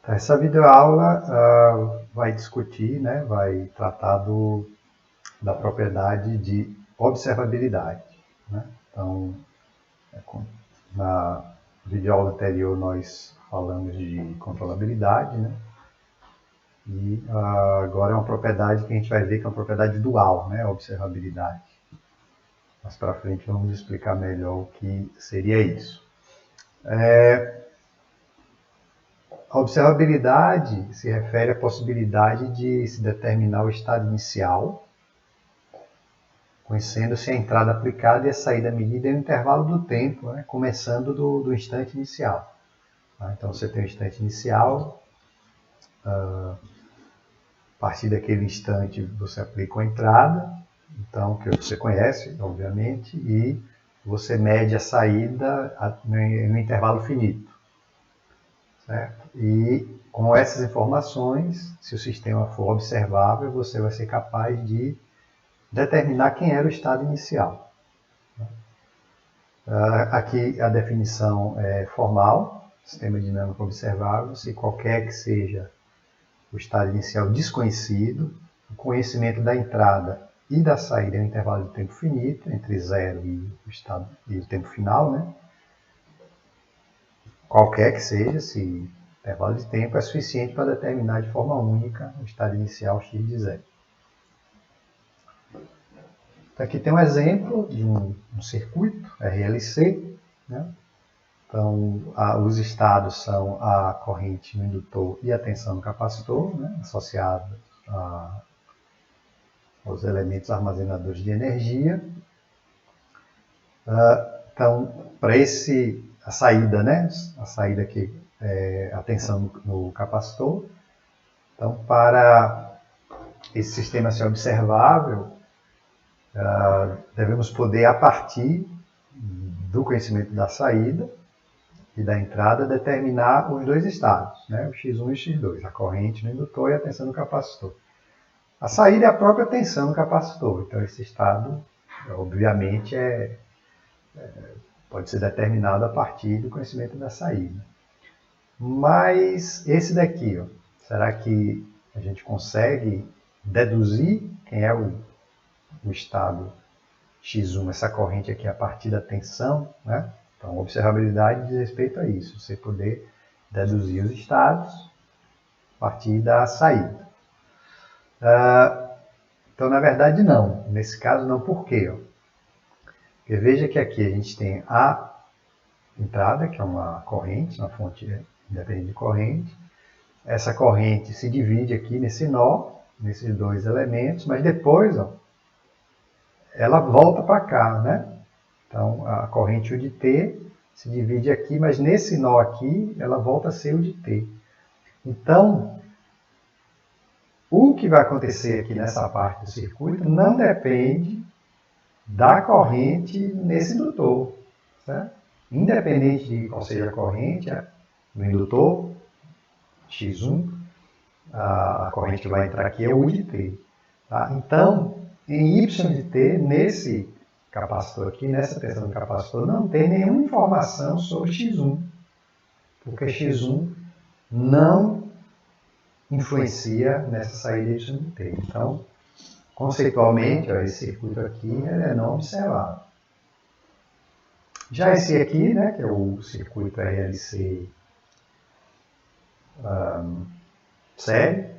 Essa videoaula vai discutir, né, vai tratar da propriedade de observabilidade. Né? Então, na videoaula anterior nós falamos de controlabilidade, né? E agora é uma propriedade que a gente vai ver que é uma propriedade dual, né, a observabilidade. Mais para frente vamos explicar melhor o que seria isso. A observabilidade se refere à possibilidade de se determinar o estado inicial, conhecendo-se a entrada aplicada e a saída medida em um intervalo do tempo, né, começando do instante inicial. Então você tem o instante inicial, a partir daquele instante você aplica uma entrada, então, que você conhece, obviamente, e você mede a saída no intervalo finito. Certo? E com essas informações, se o sistema for observável, você vai ser capaz de determinar quem era o estado inicial. Aqui a definição é formal, sistema dinâmico observável, se qualquer que seja o estado inicial desconhecido, o conhecimento da entrada e da saída em um intervalo de tempo finito, entre zero e o tempo final, né? Qualquer que seja, se o intervalo de tempo é suficiente para determinar de forma única o estado inicial x de zero. Então, aqui tem um exemplo de um circuito RLC. Né? Então, os estados são a corrente no indutor e a tensão no capacitor, né? Associada aos elementos armazenadores de energia. Então, para a saída, né? A saída aqui é a tensão no capacitor. Então, para esse sistema ser observável, devemos poder, a partir do conhecimento da saída e da entrada, determinar os dois estados, né? O x1 e o x2, a corrente no indutor e a tensão no capacitor. A saída é a própria tensão no capacitor, então esse estado, obviamente, pode ser determinado a partir do conhecimento da saída. Mas esse daqui, ó, será que a gente consegue deduzir quem é o estado x1, essa corrente aqui, a partir da tensão? Né? Então, observabilidade diz respeito a isso, você poder deduzir os estados a partir da saída. Então, na verdade, não. Nesse caso, não. Por quê? Porque veja que aqui a gente tem a entrada, que é uma corrente, uma fonte independente de corrente. Essa corrente se divide aqui nesse nó, nesses dois elementos, mas depois, ó, ela volta para cá, né? Então, a corrente U de T se divide aqui, mas nesse nó aqui, ela volta a ser U de T. Então, o que vai acontecer aqui nessa parte do circuito não depende da corrente nesse indutor, certo? Independente de qual seja a corrente, no indutor, X1, a corrente que vai entrar aqui é U de T. Tá? Então, em Y de T, nesse capacitor aqui, nessa tensão do capacitor, não tem nenhuma informação sobre X1, porque X1 não influencia nessa saída Y de T. Então, conceitualmente, ó, esse circuito aqui é não observável. Já esse aqui, né, que é o circuito RLC sério,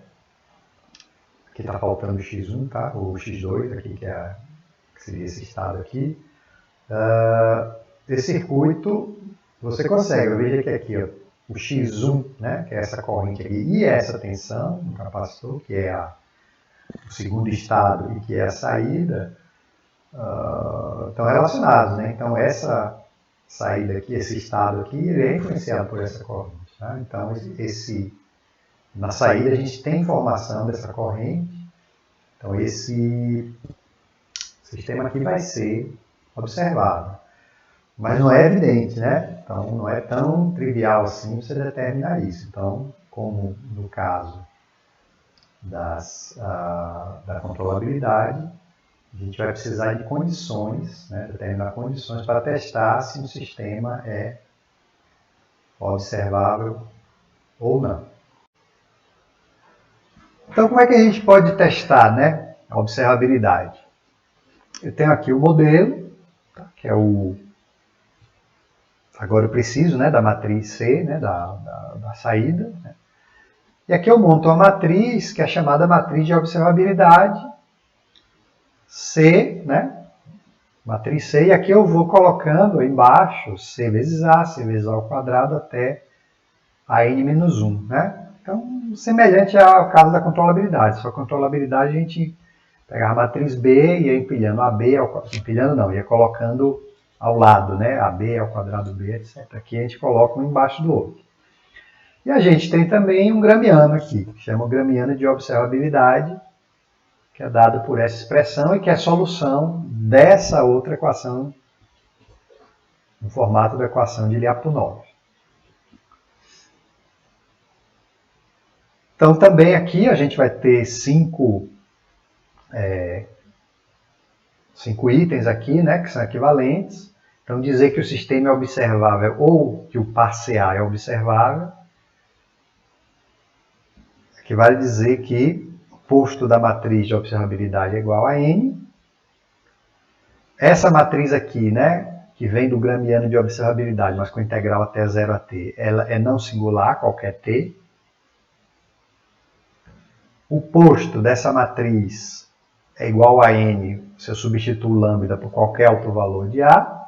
aqui está faltando o X1, tá? O X2 aqui, que seria esse estado aqui. Esse circuito, você consegue, veja que aqui, ó, o X1, né, que é essa corrente aqui, e essa tensão no capacitor, que é o segundo estado e que é a saída, estão relacionados, né? Então, essa saída aqui, esse estado aqui, ele é influenciado por essa corrente. Tá? Então, na saída a gente tem informação dessa corrente. Então, esse sistema aqui vai ser observado. Mas não é evidente, né? Então, não é tão trivial assim você determinar isso. Então, como no caso da controlabilidade, a gente vai precisar de condições, né, determinar condições para testar se o sistema é observável ou não. Então, como é que a gente pode testar, né, a observabilidade? Eu tenho aqui o modelo, tá, que é o... Agora eu preciso, né, da matriz C, né, da saída. Né? E aqui eu monto uma matriz, que é chamada matriz de observabilidade, C, né, matriz C, e aqui eu vou colocando embaixo C vezes A ao quadrado até a n-1, né? Então, semelhante ao caso da controlabilidade. Só a controlabilidade a gente pegava a matriz B e ia empilhando a B, empilhando não, ia colocando ao lado, né? AB ao quadrado B, etc. Aqui a gente coloca um embaixo do outro. E a gente tem também um gramiano aqui, que chama o gramiano de observabilidade, que é dado por essa expressão e que é a solução dessa outra equação no formato da equação de Lyapunov. Então, também aqui a gente vai ter cinco itens aqui, né, que são equivalentes. Então, dizer que o sistema é observável ou que o par CA é observável equivale a dizer que o posto da matriz de observabilidade é igual a N. Essa matriz aqui, né, que vem do gramiano de observabilidade, mas com integral até 0 a t, ela é não singular, qualquer t. O posto dessa matriz é igual a n se eu substituo lambda por qualquer outro valor de A.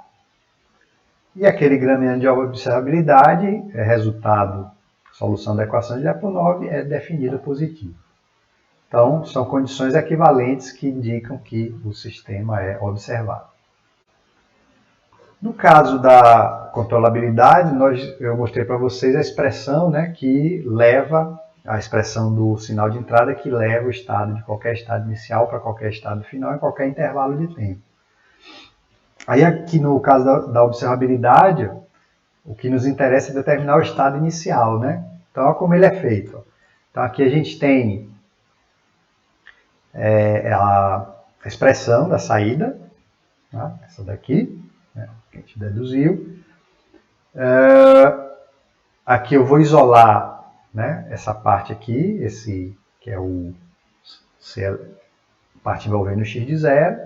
E aquele gramiano de observabilidade é resultado, solução da equação de Lyapunov, é definido positivo. Então, são condições equivalentes que indicam que o sistema é observável. No caso da controlabilidade, eu mostrei para vocês a expressão, né, que leva a expressão do sinal de entrada que leva o estado de qualquer estado inicial para qualquer estado final em qualquer intervalo de tempo. Aí aqui no caso da observabilidade, o que nos interessa é determinar o estado inicial, né? Então, olha como ele é feito. Então aqui a gente tem a expressão da saída, tá? Essa daqui, né, que a gente deduziu. Aqui eu vou isolar, né, essa parte aqui, esse que é a parte envolvendo o x de 0.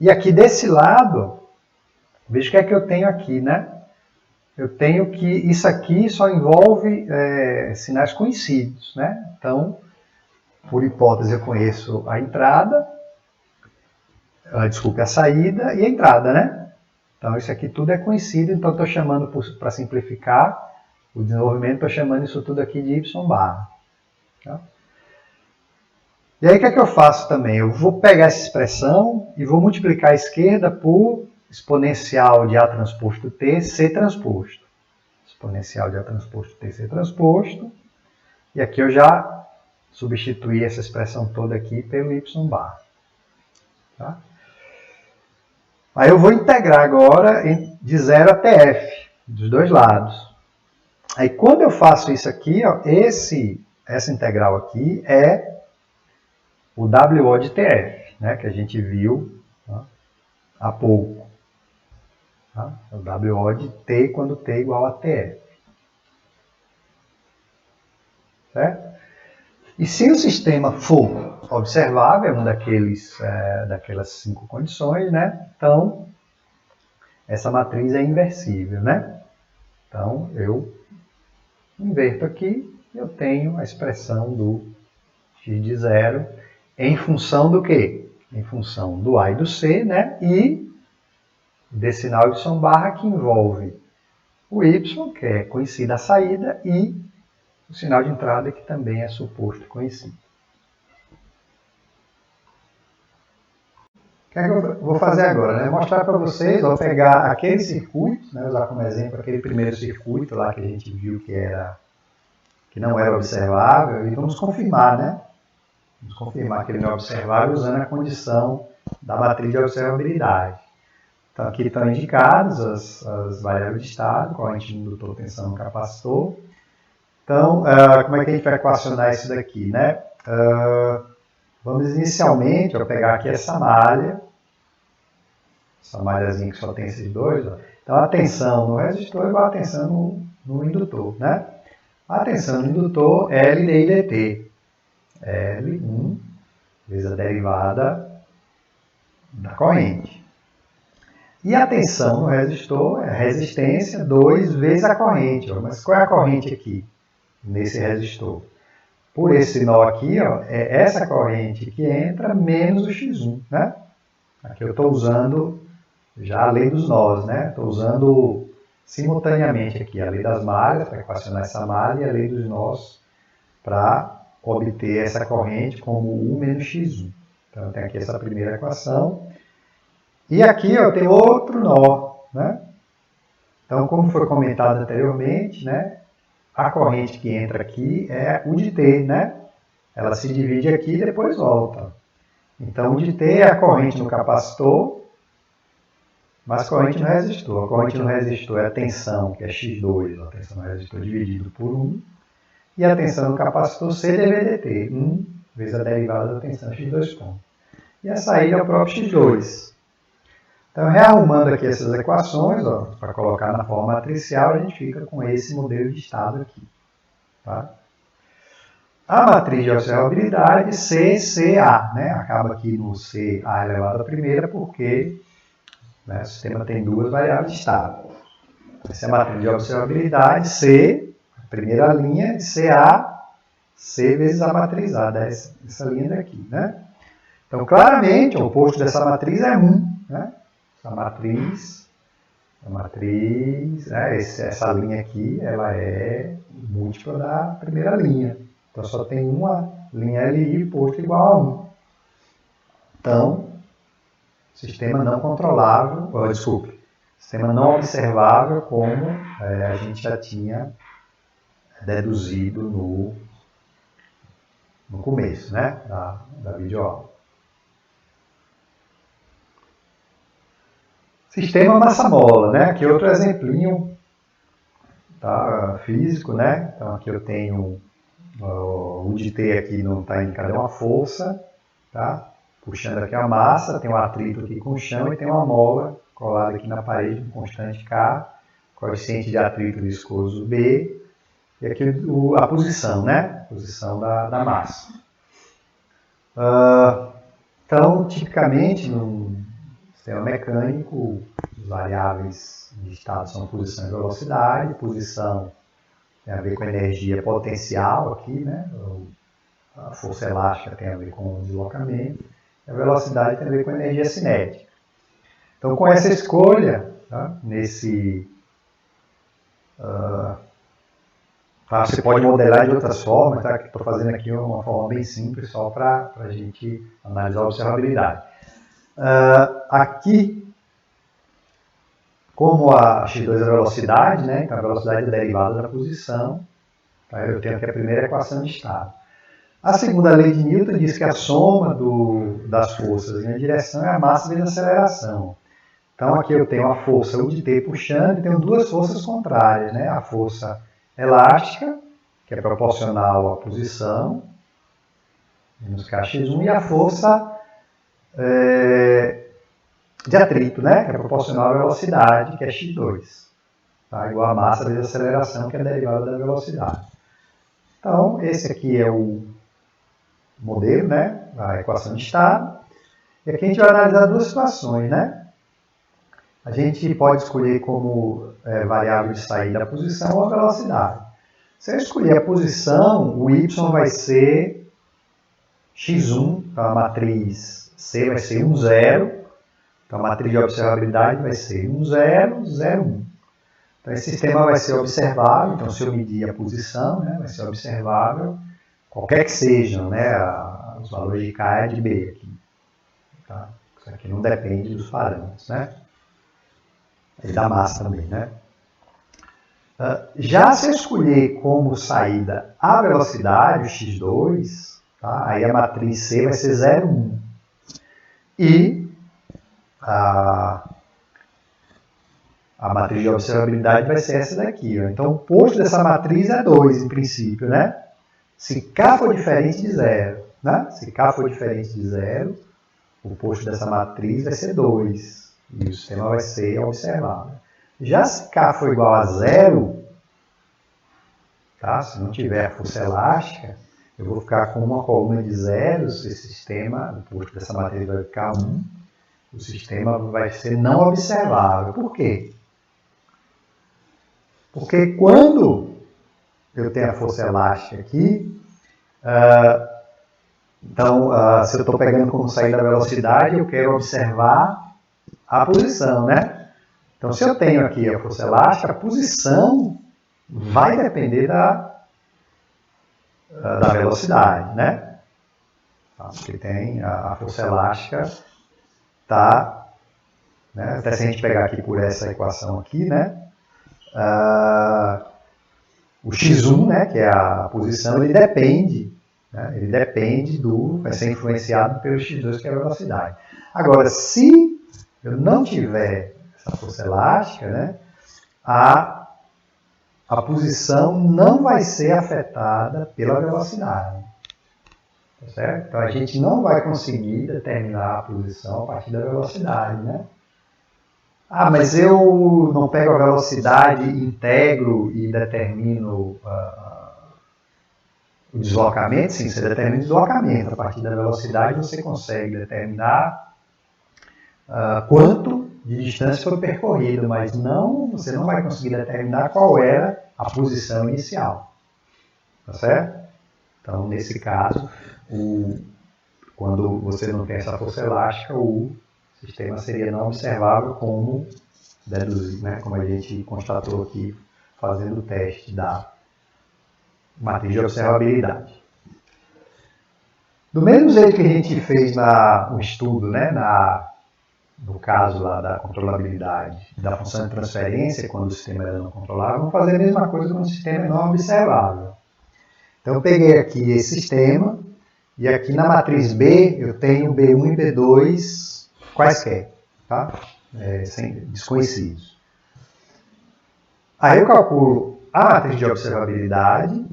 E aqui desse lado, veja o que é que eu tenho aqui, né? Eu tenho que isso aqui só envolve sinais conhecidos, né? Então, por hipótese, eu conheço a entrada, a saída e a entrada, né? Então, isso aqui tudo é conhecido, então estou chamando, para simplificar o desenvolvimento, estou chamando isso tudo aqui de y barra. Tá? E aí, o que é que eu faço também? Eu vou pegar essa expressão e vou multiplicar a esquerda por exponencial de A transposto T, C transposto. Exponencial de A transposto T, C transposto. E aqui eu já substituí essa expressão toda aqui pelo y bar. Tá? Aí eu vou integrar agora de 0 até f, dos dois lados. Aí quando eu faço isso aqui, ó, essa integral aqui é o WO de TF, né, que a gente viu, tá, há pouco. Tá? É o WO de T quando T é igual a TF. Certo? E se o sistema for observável, é um daquelas 5 condições, né? Então, essa matriz é inversível, né? Então, eu inverto aqui e eu tenho a expressão do x de 0 em função do quê? Em função do A e do C, né? E desse sinal y barra que envolve o y, que é conhecida a saída, e o sinal de entrada, que também é suposto conhecido. O que é que eu vou fazer agora? Né? Mostrar para vocês, vou pegar aquele circuito, né? Usar como exemplo aquele primeiro circuito lá que a gente viu que não era observável, e vamos confirmar, né? Vamos confirmar que ele não é observável usando a condição da matriz de observabilidade. Então, aqui estão indicadas as variáveis de estado, corrente no indutor, tensão no capacitor. Então, como é que a gente vai equacionar isso daqui, né? Vamos inicialmente pegar aqui essa malhazinha que só tem esses dois. Ó. Então, a tensão no resistor é igual a tensão no indutor, né? A tensão no indutor é L, D e DT. L1 vezes a derivada da corrente. E a tensão no resistor é resistência 2 vezes a corrente. Ó. Mas qual é a corrente aqui, nesse resistor? Por esse nó aqui, ó, é essa corrente que entra menos o X1. Né? Aqui eu estou usando já a lei dos nós. Estou usando simultaneamente aqui a lei das malhas, para equacionar essa malha, e a lei dos nós para obter essa corrente como U menos X1. Então, tem aqui essa primeira equação. E aqui ó, tem outro nó. Né? Então, como foi comentado anteriormente, né, a corrente que entra aqui é U de T. Né? Ela se divide aqui e depois volta. Então, U de T é a corrente no capacitor, mas corrente no resistor. A corrente no resistor é a tensão, que é X2, a tensão no resistor dividido por 1. E a tensão no capacitor C dV dt, 1 vezes a derivada da tensão X2 ponto. E a saída é o próprio X2. Então, rearrumando aqui essas equações, para colocar na forma matricial, a gente fica com esse modelo de estado aqui. Tá? A matriz de observabilidade, CCA, né? Acaba aqui no CA elevado à primeira, porque o sistema tem duas variáveis de estado. Essa é a matriz de observabilidade, C, a primeira linha, e CA, C vezes a matriz A, essa linha daqui. Né? Então, claramente, o oposto dessa matriz é 1. Né? Essa linha aqui, ela é múltipla da primeira linha. Então, só tem uma linha LI posto igual a 1. Então, sistema não controlável, sistema não observável, como a gente já tinha deduzido no começo, né, da videoaula. Sistema massa-mola, né? Aqui outro exemplinho, tá, físico, né? Então aqui eu tenho o de T aqui não está indicado, é uma força, tá? Puxando aqui a massa, tem um atrito aqui com o chão e tem uma mola colada aqui na parede, com constante K, coeficiente de atrito viscoso B, e aqui a posição, né? Posição da massa. Então, tipicamente, no sistema mecânico, as variáveis de estado são posição e velocidade. Posição tem a ver com energia potencial aqui, né? A força elástica tem a ver com o deslocamento. A velocidade tem a ver com a energia cinética. Então, com essa escolha, tá? Você pode modelar de outras formas, tá? Estou fazendo aqui uma forma bem simples, só para a gente analisar a observabilidade. Aqui, como a x2 é a velocidade, né? Então a velocidade é derivada da posição, tá? Eu tenho aqui a primeira equação de estado. A segunda lei de Newton diz que a soma das forças em uma direção é a massa vezes a aceleração. Então aqui eu tenho a força U de T puxando e tenho duas forças contrárias, né? A força elástica, que é proporcional à posição, menos Kx1, e a força de atrito, né? Que é proporcional à velocidade, que é x2. Tá? Igual a massa vezes a aceleração, que é a derivada da velocidade. Então, esse aqui é o modelo, né? A equação de estado. E aqui a gente vai analisar duas situações, né? A gente pode escolher como variável de saída a posição ou a velocidade. Se eu escolher a posição, o y vai ser x1, então a matriz C vai ser 1, 0. Então a matriz de observabilidade vai ser 1, 0, 0, 1. Então esse sistema vai ser observável, então se eu medir a posição, né, vai ser observável, qualquer que sejam, né, os valores de K e de B aqui. Tá? Isso aqui não depende dos parâmetros, né? E da massa também, né? Já se eu escolher como saída a velocidade, o x2, tá? Aí a matriz C vai ser 0, 1. E a matriz de observabilidade vai ser essa daqui. Ó. Então, o posto dessa matriz é 2, em princípio, né? Se K for diferente de 0, né? Se K for diferente de 0, o posto dessa matriz vai ser 2. E o sistema vai ser observável. Já se K for igual a 0, tá? Se não tiver a força elástica, eu vou ficar com uma coluna de zeros, esse sistema, o posto dessa matriz vai ficar 1, o sistema vai ser não observável. Por quê? Porque quando eu tenho a força elástica aqui, então, se eu estou pegando como saída a velocidade, eu quero observar a posição, né? Então, se eu tenho aqui a força elástica, a posição vai depender da velocidade, né? Porque tem a força elástica, tá, né? Até se a gente pegar aqui por essa equação aqui, né? O x1, né, que é a posição, ele depende, né? Ele depende vai ser influenciado pelo x2, que é a velocidade. Agora, se eu não tiver essa força elástica, né, a posição não vai ser afetada pela velocidade. Tá certo? Então a gente não vai conseguir determinar a posição a partir da velocidade, né? Ah, mas eu não pego a velocidade, integro e determino o deslocamento? Sim, você determina o deslocamento. A partir da velocidade você consegue determinar quanto de distância foi percorrido, mas você não vai conseguir determinar qual era a posição inicial. Tá certo? Então, nesse caso, quando você não tem essa força elástica, o sistema seria não observável, como deduzir, né? Como a gente constatou aqui fazendo o teste da matriz de observabilidade. Do mesmo jeito que a gente fez no estudo, né? No caso lá da controlabilidade da função de transferência, quando o sistema era não controlável, vamos fazer a mesma coisa quando o sistema é não observável. Então eu peguei aqui esse sistema, e aqui na matriz B eu tenho B1 e B2 quaisquer, tá? Desconhecidos. Aí eu calculo a matriz de observabilidade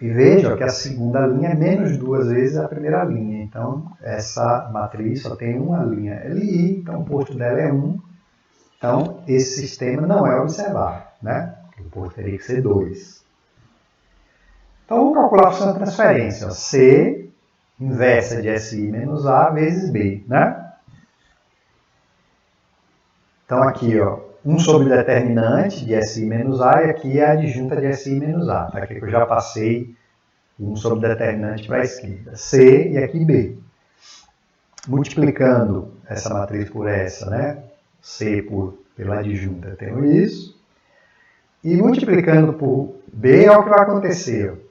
e vejo que a segunda linha é menos 2 vezes a primeira linha. Então, essa matriz só tem uma linha LI, então o posto dela é 1. Então, esse sistema não é observável, né? O posto teria que ser 2. Então, vamos calcular a função de transferência. C inversa de SI menos A vezes B, né? Então, aqui, ó, 1 sobre o determinante de SI menos A, e aqui é a adjunta de SI menos A. Tá? Aqui que eu já passei 1 sobre o determinante para a esquerda. C e aqui B. Multiplicando essa matriz por essa, né? C pela adjunta, eu tenho isso. E multiplicando por B, é o que vai acontecer.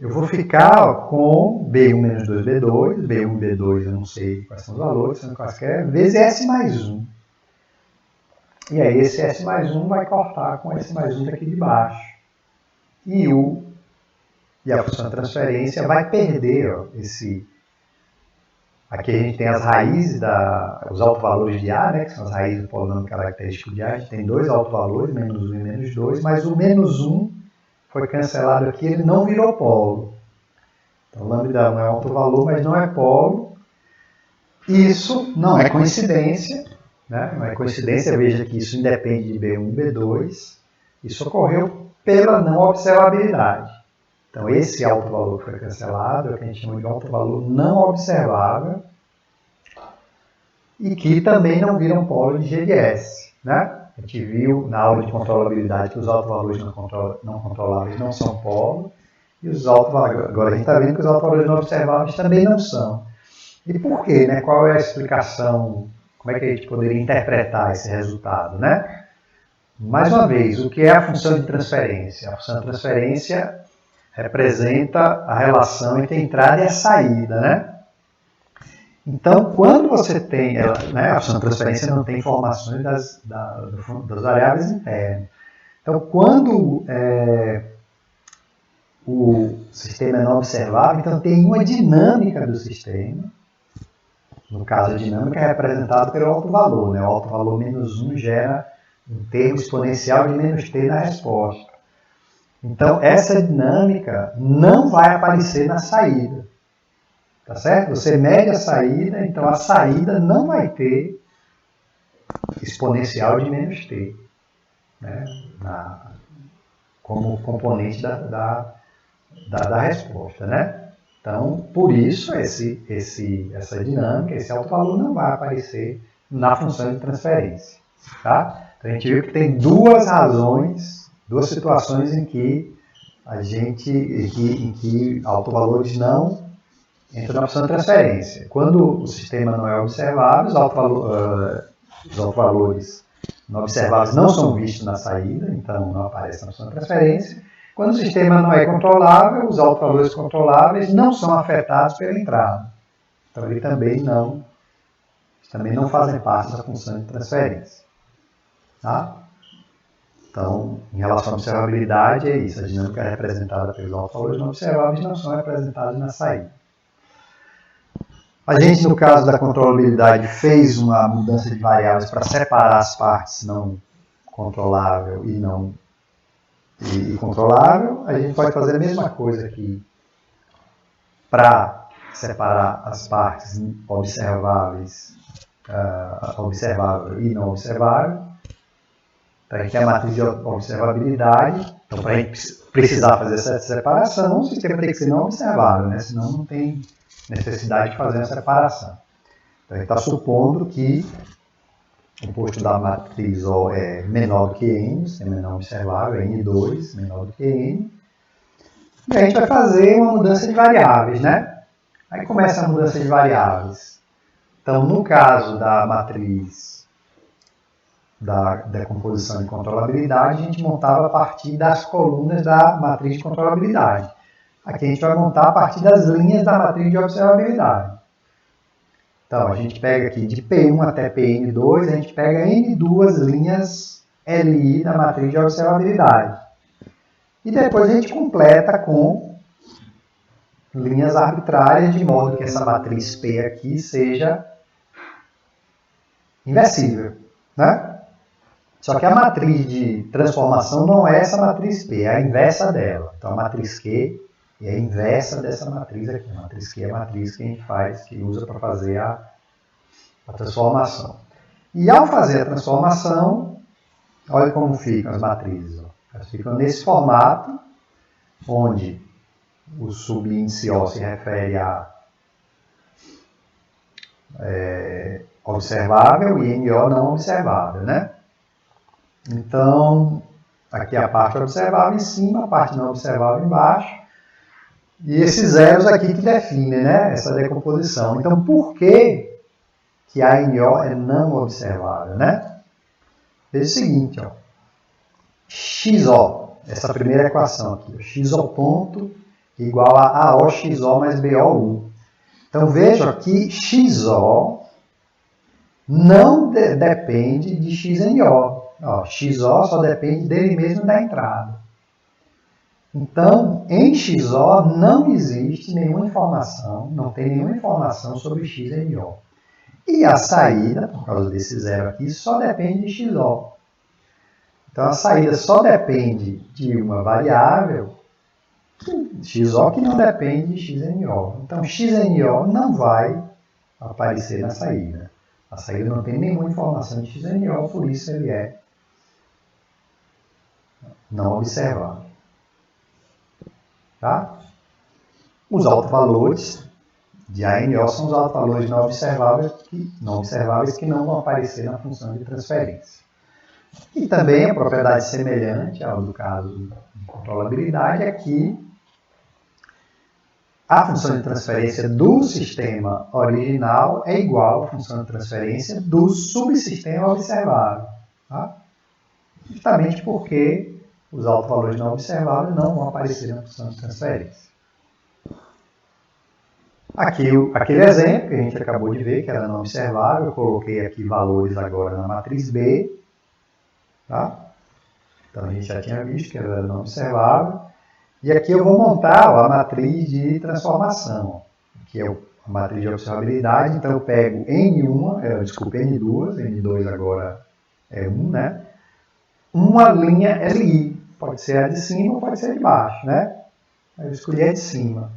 Eu vou ficar com B1 menos 2B2, B1 e B2 eu não sei quais são os valores, são quaisquer, vezes S mais 1. E aí esse S mais 1 vai cortar com S mais 1 daqui de baixo. E a função de transferência vai perder, ó, aqui a gente tem as raízes, os autovalores de A, né, que são as raízes do polinômio característico de A. A gente tem dois autovalores, menos 1 e menos 2, mas o menos 1 foi cancelado aqui, ele não virou polo. Então, lambda 1 é autovalor, mas não é polo. Isso não é coincidência, né? Não é coincidência, veja que isso independe de B1 e B2. Isso ocorreu pela não observabilidade. Então, esse autovalor que foi cancelado é o que a gente chama de autovalor não observável e que também não vira um polo de GDS, né? A gente viu na aula de controlabilidade que os autovalores não controláveis não são polo, e os autovalores, agora a gente está vendo que os autovalores não observáveis também não são. E por quê, né? Qual é a explicação? Como é que a gente poderia interpretar esse resultado, né? Mais uma vez, o que é a função de transferência? A função de transferência representa a relação entre a entrada e a saída, né? Então, quando você tem, né, a função de transferência não tem informações das variáveis internas. Então, quando o sistema é não observável, então tem uma dinâmica do sistema. No caso, a dinâmica é representada pelo autovalor, né? O autovalor menos 1 gera um termo exponencial de menos t na resposta. Então, essa dinâmica não vai aparecer na saída. Tá certo? Você mede a saída, então a saída não vai ter exponencial de menos t, né? Como componente da da resposta, né? Então, por isso, essa dinâmica, esse autovalor não vai aparecer na função de transferência. Tá? Então, a gente viu que tem duas razões, duas situações em que em que autovalores não entram na função de transferência. Quando o sistema não é observável, os autovalores não observáveis não são vistos na saída, então não aparecem na função de transferência. Quando o sistema não é controlável, os autovalores controláveis não são afetados pela entrada. Então, eles também não fazem parte da função de transferência. Tá? Então, em relação à observabilidade, é isso. A dinâmica é representada pelos autovalores não observáveis não são representados na saída. A gente, no caso da controlabilidade, fez uma mudança de variáveis para separar as partes não controlável e controlável. A gente pode fazer a mesma coisa aqui para separar as partes observáveis, observável e não observável. Então, a gente tem a matriz de observabilidade. Então, para a gente precisar fazer essa separação, o sistema tem que ser não observável, né? Senão não tem necessidade de fazer a separação. Então, a gente está supondo que o posto da matriz O é menor do que N, o sistema é não observável, N2 menor do que N. E a gente vai fazer uma mudança de variáveis, né? Aí começa a mudança de variáveis. Então, no caso da matriz da decomposição de controlabilidade, a gente montava a partir das colunas da matriz de controlabilidade. Aqui a gente vai montar a partir das linhas da matriz de observabilidade. Então, a gente pega aqui de P1 até Pn2, a gente pega N2 linhas LI da matriz de observabilidade. E depois a gente completa com linhas arbitrárias, de modo que essa matriz P aqui seja inversível, né? Só que a matriz de transformação não é essa matriz P, é a inversa dela. Então, a matriz Q é a inversa dessa matriz aqui. A matriz Q é a matriz que a gente faz, que usa para fazer a transformação. E ao fazer a transformação, olha como ficam as matrizes. Elas ficam nesse formato, onde o subíndice O se refere a observável e NO não observável, né? Então, aqui a parte observável em cima, a parte não observável embaixo. E esses zeros aqui que definem, né, essa decomposição. Então, por que a NO é não observável, né? Veja o seguinte, ó. XO, essa primeira equação aqui, XO ponto igual a AOXO mais BOU. Então, vejam que XO não depende de XNO. Ó, XO só depende dele mesmo da entrada. Então, em XO não existe nenhuma informação, não tem nenhuma informação sobre XNO. E a saída, por causa desse zero aqui, só depende de XO. Então, a saída só depende de uma variável, XO, que não depende de XNO. Então, XNO não vai aparecer na saída. A saída não tem nenhuma informação de XNO, por isso ele é não observável. Tá? Os autovalores de ANO são os autovalores não observáveis que não vão aparecer na função de transferência. E também a propriedade semelhante ao do caso de controlabilidade é que a função de transferência do sistema original é igual à função de transferência do subsistema observável. Tá? Justamente porque os autovalores não observáveis não vão aparecer na função de transferência. Aqui, aquele exemplo que a gente acabou de ver, que era não observável, eu coloquei aqui valores agora na matriz B. Tá? Então, a gente já tinha visto que era não observável. E aqui eu vou montar a matriz de transformação, que é a matriz de observabilidade. Então, eu pego N2 agora é 1, né? Uma linha LI. Pode ser a de cima ou pode ser a de baixo, né? Eu escolhi a de cima.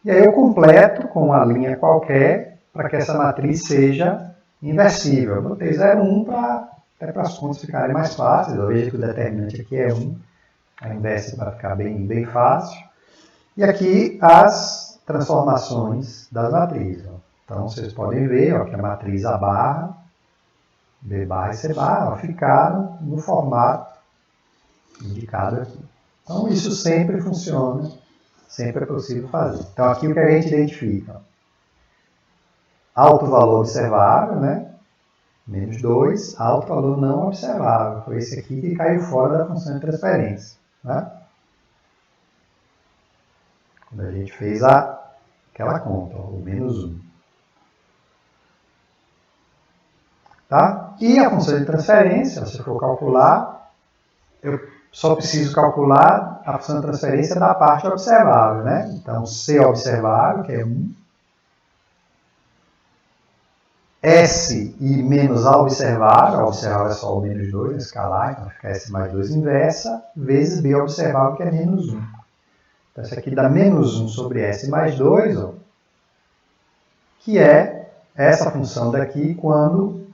E aí eu completo com uma linha qualquer para que essa matriz seja inversível. Eu botei 0,1 até para as contas ficarem mais fáceis. Eu vejo que o determinante aqui é 1. A inversa vai ficar bem fácil. E aqui as transformações das matrizes. Então, vocês podem ver ó, que a matriz A barra, B barra e C barra ficaram no formato indicado aqui. Então, isso sempre funciona, sempre é possível fazer. Então, aqui o que a gente identifica? Alto valor observável, né? Menos 2, alto valor não observável. Foi esse aqui que caiu fora da função de transferência. Né? Quando a gente fez aquela conta, ó, o menos 1. Tá? E a função de transferência, se eu for calcular, eu só preciso calcular a função de transferência da parte observável. Né? Então, C observável, que é 1. S e menos A observável é só o menos 2 no escalar, então fica S mais 2 inversa, vezes B observável, que é menos 1. Então, isso aqui dá menos 1 sobre S mais 2, ó, que é essa função daqui quando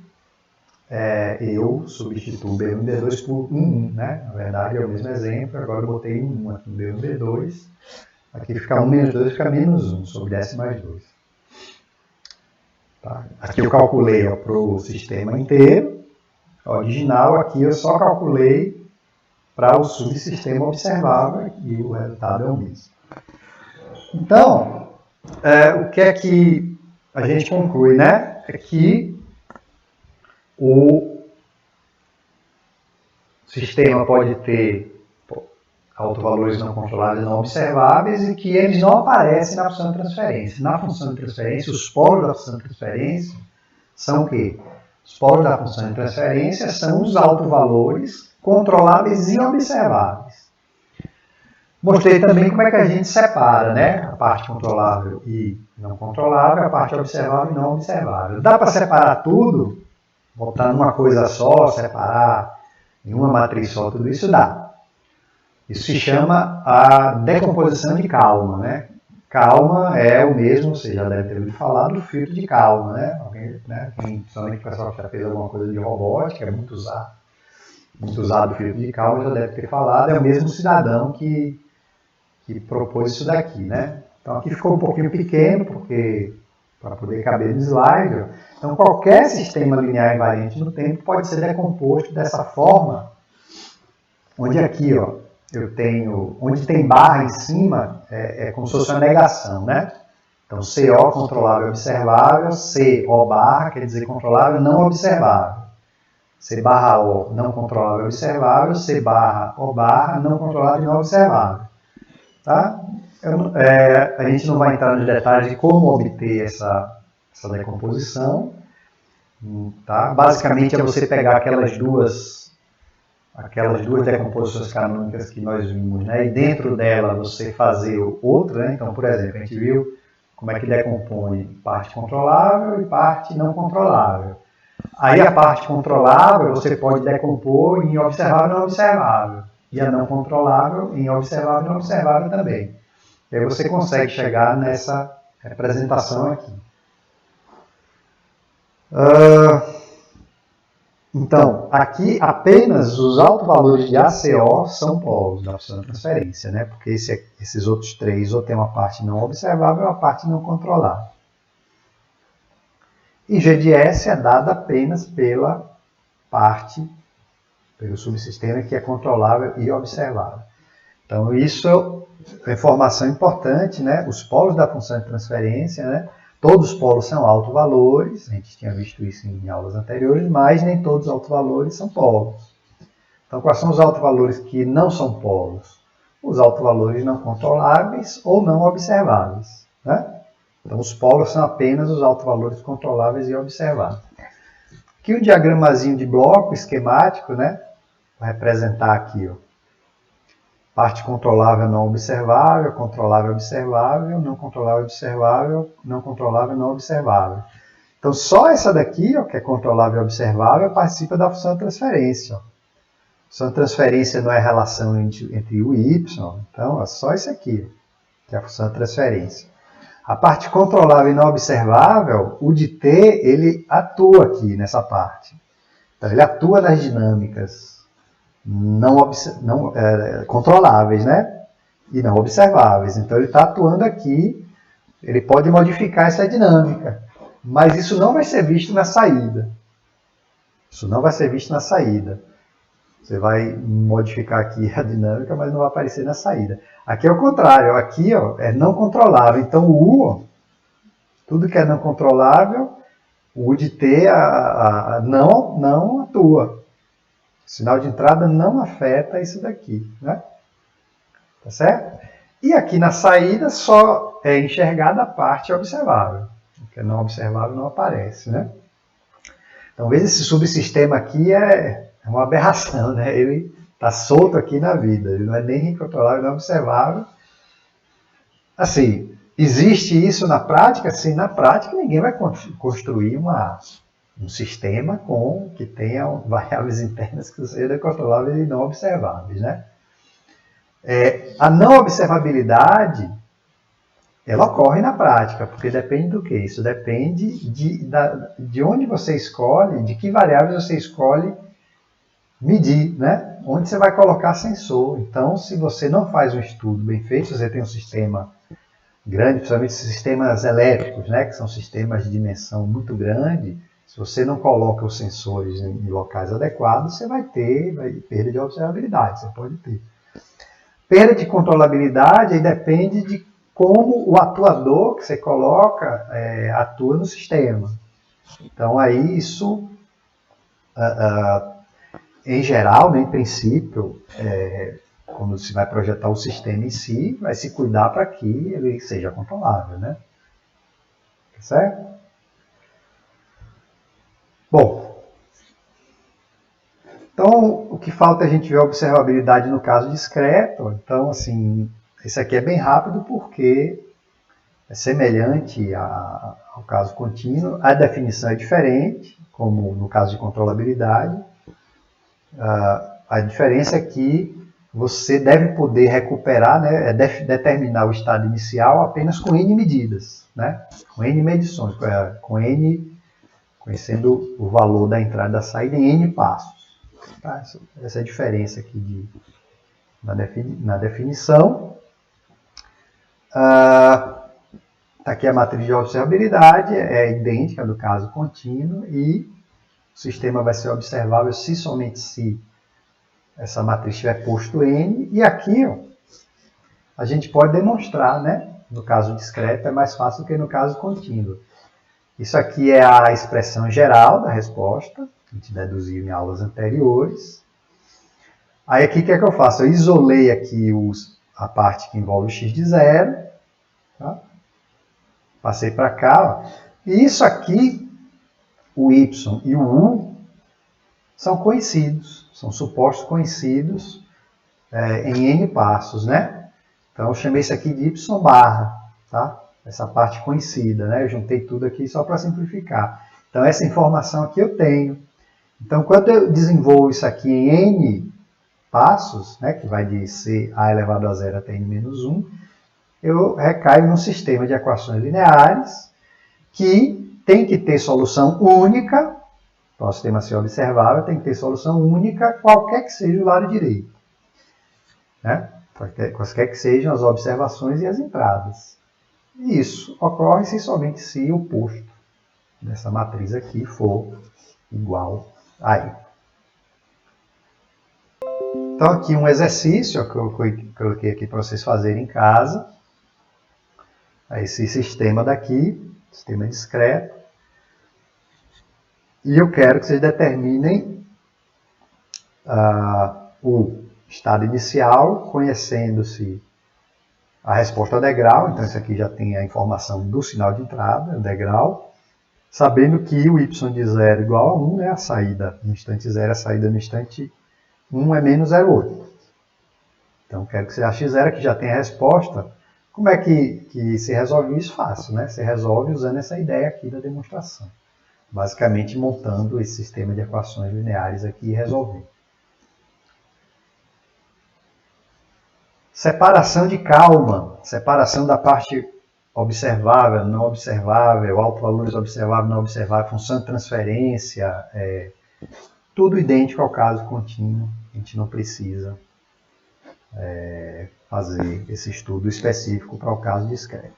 eu substituo B1 e B2 por 1, né? Na verdade, é o mesmo exemplo, agora eu botei 1 aqui no B1 e B2. Aqui fica 1 menos 2, fica menos 1 sobre S mais 2. Tá? Aqui eu calculei para o sistema inteiro, original, aqui eu só calculei para o subsistema observável e o resultado é o mesmo. Então, o que é que a gente conclui, né? É que o sistema pode ter autovalores não controláveis não observáveis e que eles não aparecem na função de transferência. Na função de transferência, os polos da função de transferência são o quê? Os polos da função de transferência são os autovalores controláveis e observáveis. Mostrei também como é que a gente separa, né? A parte controlável e não controlável, a parte observável e não observável. Dá para separar tudo? Botar numa coisa só, separar em uma matriz só, tudo isso dá. Isso se chama a decomposição de Kalman, né? Kalman é o mesmo, você já deve ter ouvido falar do filtro de Kalman, né? Alguém, né? Principalmente o pessoal que já fez alguma coisa de robótica, é muito usado o filtro de Kalman, já deve ter falado, é o mesmo cidadão que propôs isso daqui, né? Então aqui ficou um pouquinho pequeno, porque para poder caber no slide. Então qualquer sistema linear invariante no tempo pode ser decomposto dessa forma, onde aqui, ó, eu tenho, onde tem barra em cima, é como se fosse uma negação, né? Então, CO controlável observável, CO barra quer dizer controlável não observável. C barra O não controlável observável, C barra O barra não controlável não observável. Tá? A gente não vai entrar nos detalhes de como obter essa decomposição. Tá? Basicamente é você pegar aquelas duas decomposições canônicas que nós vimos, né? E dentro dela você fazer outra, né? Então, por exemplo, a gente viu como é que decompõe parte controlável e parte não controlável. Aí a parte controlável você pode decompor em observável e não observável, e a não controlável em observável e não observável também. E aí você consegue chegar nessa representação aqui. Então, aqui apenas os autovalores de ACO são polos da função de transferência, né? Porque esses outros três ou tem uma parte não observável ou uma parte não controlável. E G de S é dada apenas pela parte, pelo subsistema que é controlável e observável. Então, isso é informação importante, né? Os polos da função de transferência, né? Todos os polos são autovalores, a gente tinha visto isso em aulas anteriores, mas nem todos os autovalores são polos. Então, quais são os autovalores que não são polos? Os autovalores não controláveis ou não observáveis. Né? Então, os polos são apenas os autovalores controláveis e observáveis. Aqui um diagramazinho de bloco esquemático, né? Vou representar aqui, ó. Parte controlável não observável, controlável observável, não controlável observável, não controlável não observável. Então, só essa daqui, ó, que é controlável observável, participa da função de transferência. Ó. A função de transferência não é relação entre u e y, então é só isso aqui, ó, que é a função de transferência. A parte controlável e não observável, o de t, ele atua aqui nessa parte. Então, ele atua nas dinâmicas não controláveis, né? e não observáveis. Então ele está atuando aqui, ele pode modificar essa dinâmica, mas isso não vai ser visto na saída. Isso não vai ser visto na saída. Você vai modificar aqui a dinâmica, mas não vai aparecer na saída. Aqui é o contrário, aqui ó, é não controlável. Então o U, ó, tudo que é não controlável, o U de T não atua. O sinal de entrada não afeta isso daqui, né? Tá certo? E aqui na saída só é enxergada a parte observável. O que é não observável não aparece, né? Então veja, esse subsistema aqui é uma aberração, né? Ele está solto aqui na vida, ele não é nem incontrolável, não é observável. Assim, existe isso na prática? Sim, na prática ninguém vai construir um sistema que tenha variáveis internas que sejam controláveis e não observáveis, né? A não observabilidade, ela ocorre na prática, porque depende do que? Isso depende de onde você escolhe, de que variáveis você escolhe medir, né? Onde você vai colocar sensor. Então, se você não faz um estudo bem feito, você tem um sistema grande, principalmente sistemas elétricos, né? Que são sistemas de dimensão muito grande, se você não coloca os sensores em locais adequados, você vai ter perda de observabilidade, você pode ter. Perda de controlabilidade aí depende de como o atuador que você coloca atua no sistema. Então, aí isso, em geral, né, em princípio, quando se vai projetar o sistema em si, vai se cuidar para que ele seja controlável, né? Certo? Bom, então o que falta é a gente ver a observabilidade no caso discreto. Então, assim, esse aqui é bem rápido porque é semelhante ao caso contínuo. A definição é diferente, como no caso de controlabilidade. A diferença é que você deve poder recuperar, né, determinar o estado inicial apenas com N medidas, né, com N medições, com N, conhecendo o valor da entrada e da saída em N passos. Tá? Essa é a diferença aqui na definição. Tá aqui a matriz de observabilidade, é idêntica do caso contínuo e o sistema vai ser observável se somente se essa matriz tiver posto N. E aqui ó, a gente pode demonstrar, né? No caso discreto é mais fácil do que no caso contínuo. Isso aqui é a expressão geral da resposta, que a gente deduziu em aulas anteriores. Aí aqui o que é que eu faço? Eu isolei aqui a parte que envolve o x de zero. Tá? Passei para cá. Ó. E isso aqui, o y e o u, são conhecidos. São supostos conhecidos em n passos, né? Então eu chamei isso aqui de y barra, tá? Essa parte conhecida, né? Eu juntei tudo aqui só para simplificar. Então essa informação aqui eu tenho. Então quando eu desenvolvo isso aqui em n passos, né, que vai de c a elevado a zero até n menos 1, eu recaio num sistema de equações lineares que tem que ter solução única, para o sistema ser observável, tem que ter solução única, qualquer que seja o lado direito. Né? Quaisquer que sejam as observações e as entradas. E isso ocorre se somente se o posto dessa matriz aqui for igual a I. Então aqui um exercício que eu coloquei aqui para vocês fazerem em casa. Esse sistema daqui, sistema discreto. E eu quero que vocês determinem o estado inicial, conhecendo-se a resposta ao degrau. Então, isso aqui já tem a informação do sinal de entrada, o degrau. Sabendo que o y de 0 igual a 1, né, a saída no instante 0, a saída no instante 1 é menos 0,8. Então, quero que você ache 0, que já tem a resposta. Como é que se resolve isso? Fácil, né? Você resolve usando essa ideia aqui da demonstração. Basicamente, montando esse sistema de equações lineares aqui e resolvendo. Separação de Kalman, separação da parte observável, não observável, autovalores observável, não observável, função de transferência, tudo idêntico ao caso contínuo, a gente não precisa fazer esse estudo específico para o caso discreto.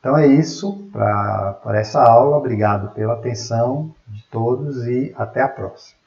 Então é isso para essa aula. Obrigado pela atenção de todos e até a próxima.